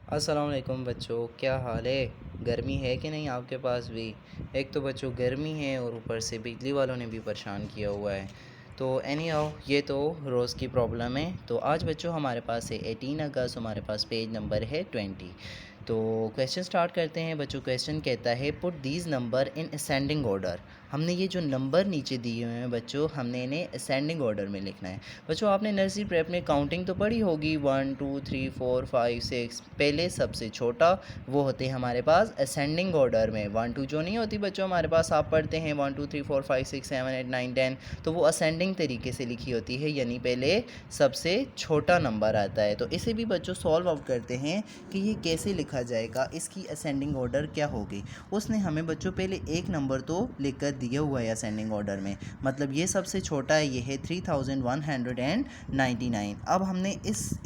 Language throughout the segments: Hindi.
अस्सलाम वालेकुम बच्चों, क्या हाल है। गर्मी है कि नहीं आपके पास भी। एक तो बच्चों गर्मी है और ऊपर से बिजली वालों ने भी परेशान किया हुआ है। तो एनी हाउ ये तो रोज़ की प्रॉब्लम है। तो आज बच्चों हमारे पास है 18 अगस्त, हमारे पास पेज नंबर है 20। तो क्वेश्चन स्टार्ट करते हैं बच्चों। क्वेश्चन कहता है put these number in ascending order. हमने ये जो नंबर नीचे दिए हुए हैं बच्चों, हमने इन्हें असेंडिंग ऑर्डर में लिखना है। बच्चों आपने नर्सरी प्रेप में काउंटिंग तो पढ़ी होगी, 1 2 3 4 5 6। पहले सबसे छोटा वो होते हैं हमारे पास असेंडिंग ऑर्डर में। 1 2 जो नहीं होती बच्चों हमारे पास, आप पढ़ते हैं 1 2 3 4 5 6 7 8 9 10, तो वो असेंडिंग तरीके से लिखी होती है, यानी पहले सबसे छोटा नंबर आता है। तो इसे भी बच्चों सॉल्व आउट करते हैं कि ये कैसे लिखा जाएगा, इसकी असेंडिंग ऑर्डर क्या होगी। उसने हमें बच्चों पहले एक नंबर तो लिख कर दिया हुआ है असेंडिंग ऑर्डर में, मतलब ये सबसे छोटा है, ये है 3199। अब हमने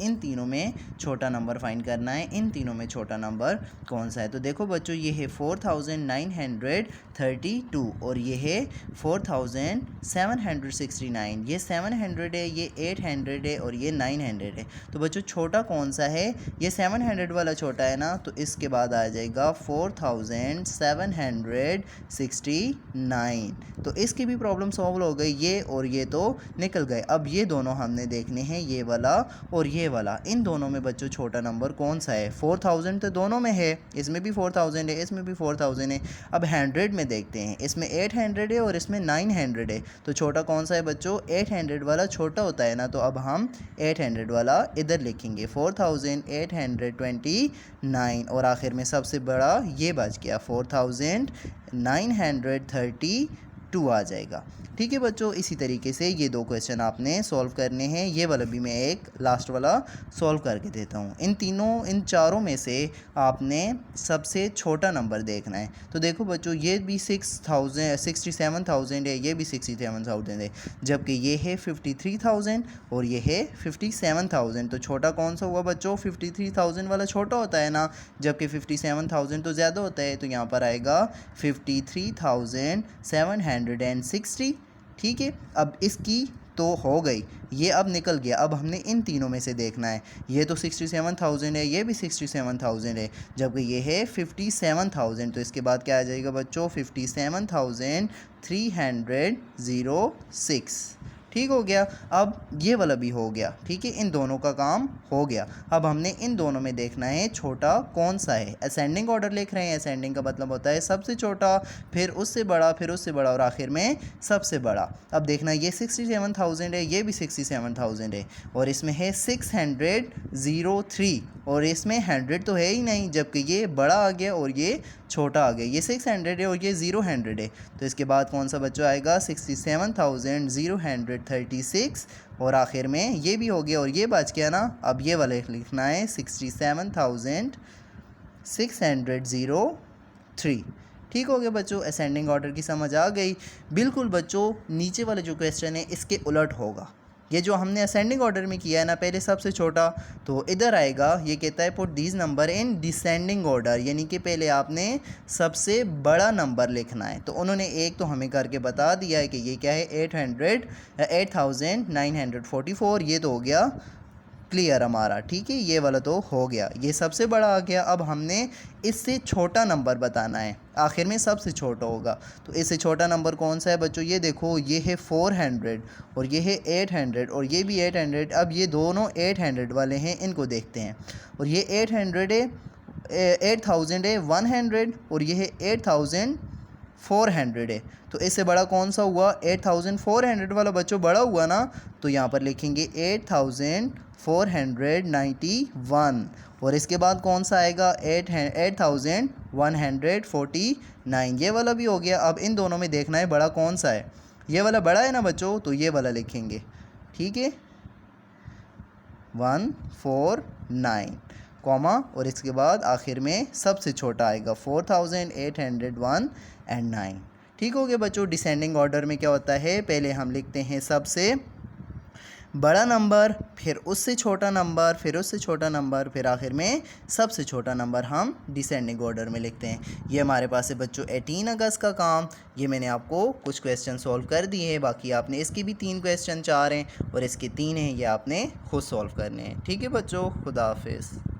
इन तीनों में छोटा नंबर फाइंड करना है। इन तीनों में छोटा नंबर कौन सा है, तो देखो बच्चों ये है 4932 और ये है 4769। ये 700 है, ये 800 है और ये 900 है। तो बच्चों छोटा कौन सा है, ये 700 वाला छोटा है ना, तो इसके बाद आ जाएगा 4769। तो इसकी भी प्रॉब्लम सॉल्व हो गई, ये और ये तो निकल गए। अब ये दोनों हमने देखने हैं, ये वाला और ये वाला। इन दोनों में बच्चों छोटा नंबर कौन सा है। 4000 तो दोनों में है, इसमें भी 4000 है, इसमें भी 4000 है। अब 100 में देखते हैं, इसमें 800 है और इसमें 900 है। तो छोटा कौन सा है बच्चों, 800 वाला छोटा होता है ना, तो अब हम 800 वाला इधर लिखेंगे 4829। और आखिर में सबसे बड़ा ये बच गया 4932 आ जाएगा। ठीक है बच्चों, इसी तरीके से ये दो क्वेश्चन आपने सॉल्व करने हैं। ये वाला भी मैं एक लास्ट वाला सॉल्व करके देता हूँ। इन चारों में से आपने सबसे छोटा नंबर देखना है। तो देखो बच्चों ये भी 67,000 है, ये भी 67,000 है, जबकि ये है 53,000 और ये है 57,000। तो छोटा कौन सा हुआ बच्चों, 53,000 वाला छोटा होता है ना, जबकि 57,000 तो ज़्यादा होता है। तो यहाँ पर आएगा 53,760। ठीक है, अब इसकी तो हो गई, ये अब निकल गया। अब हमने इन तीनों में से देखना है, ये तो 67,000 है, ये भी 67,000 है, जबकि ये है 57,000। तो इसके बाद क्या आ जाएगा बच्चों, 57,306। ठीक हो गया। अब ये वाला भी हो गया। ठीक है, इन दोनों का काम हो गया। अब हमने इन दोनों में देखना है छोटा कौन सा है। असेंडिंग ऑर्डर लिख रहे हैं, असेंडिंग का मतलब होता है सबसे छोटा, फिर उससे बड़ा, फिर उससे बड़ा और आखिर में सबसे बड़ा। अब देखना ये 67,000 है, ये भी 67,000 है और इसमें है 603 और इसमें 100 तो है ही नहीं, जबकि ये बड़ा आ गया और ये छोटा आ गया। ये 600 है और ये 0 है। तो इसके बाद कौन सा बच्चा आएगा, 67,036 और आखिर में ये भी हो गया और ये बच गया ना। अब ये वाले लिखना है 67,603। ठीक हो गया बच्चों, असेंडिंग ऑर्डर की समझ आ गई। बिल्कुल बच्चों नीचे वाला जो क्वेश्चन है इसके उलट होगा। ये जो हमने असेंडिंग ऑर्डर में किया है ना, पहले सबसे छोटा, तो इधर आएगा, ये कहता है put these number in descending order, यानी कि पहले आपने सबसे बड़ा नंबर लिखना है। तो उन्होंने एक तो हमें करके बता दिया है कि ये क्या है, 8,944। ये तो हो गया क्लियर हमारा। ठीक है, ये वाला तो हो गया, ये सबसे बड़ा आ गया। अब हमने इससे छोटा नंबर बताना है, आखिर में सबसे छोटा होगा। तो इससे छोटा नंबर कौन सा है बच्चों, ये देखो ये है 400 और ये है 800 और ये भी 800। अब ये दोनों 800 वाले हैं, इनको देखते हैं। और ये 800 है, 8,000 है 100 और ये है 8,400 है। तो इससे बड़ा कौन सा हुआ, 8,400 वाला बच्चों बड़ा हुआ ना। तो यहाँ पर लिखेंगे 8,491 और इसके बाद कौन सा आएगा, 8,149। ये वाला भी हो गया। अब इन दोनों में देखना है बड़ा कौन सा है, ये वाला बड़ा है ना बच्चों, तो ये वाला लिखेंगे। ठीक है, 149 कॉमा और इसके बाद आखिर में सबसे छोटा आएगा 4,801 और 9। ठीक हो गया बच्चों। डिसेंडिंग ऑर्डर में क्या होता है, पहले हम लिखते हैं सबसे बड़ा नंबर, फिर उससे छोटा नंबर, फिर उससे छोटा नंबर, फिर आखिर में सबसे छोटा नंबर हम डिसेंडिंग ऑर्डर में लिखते हैं। ये हमारे पास है बच्चों 18 अगस्त का काम। ये मैंने आपको कुछ क्वेश्चन सॉल्व कर दिए हैं, बाकी आपने इसकी भी 3 क्वेश्चन 4 हैं और इसके 3 हैं, ये आपने खुद सॉल्व करने हैं। ठीक है बच्चों, खुदा हाफिज़।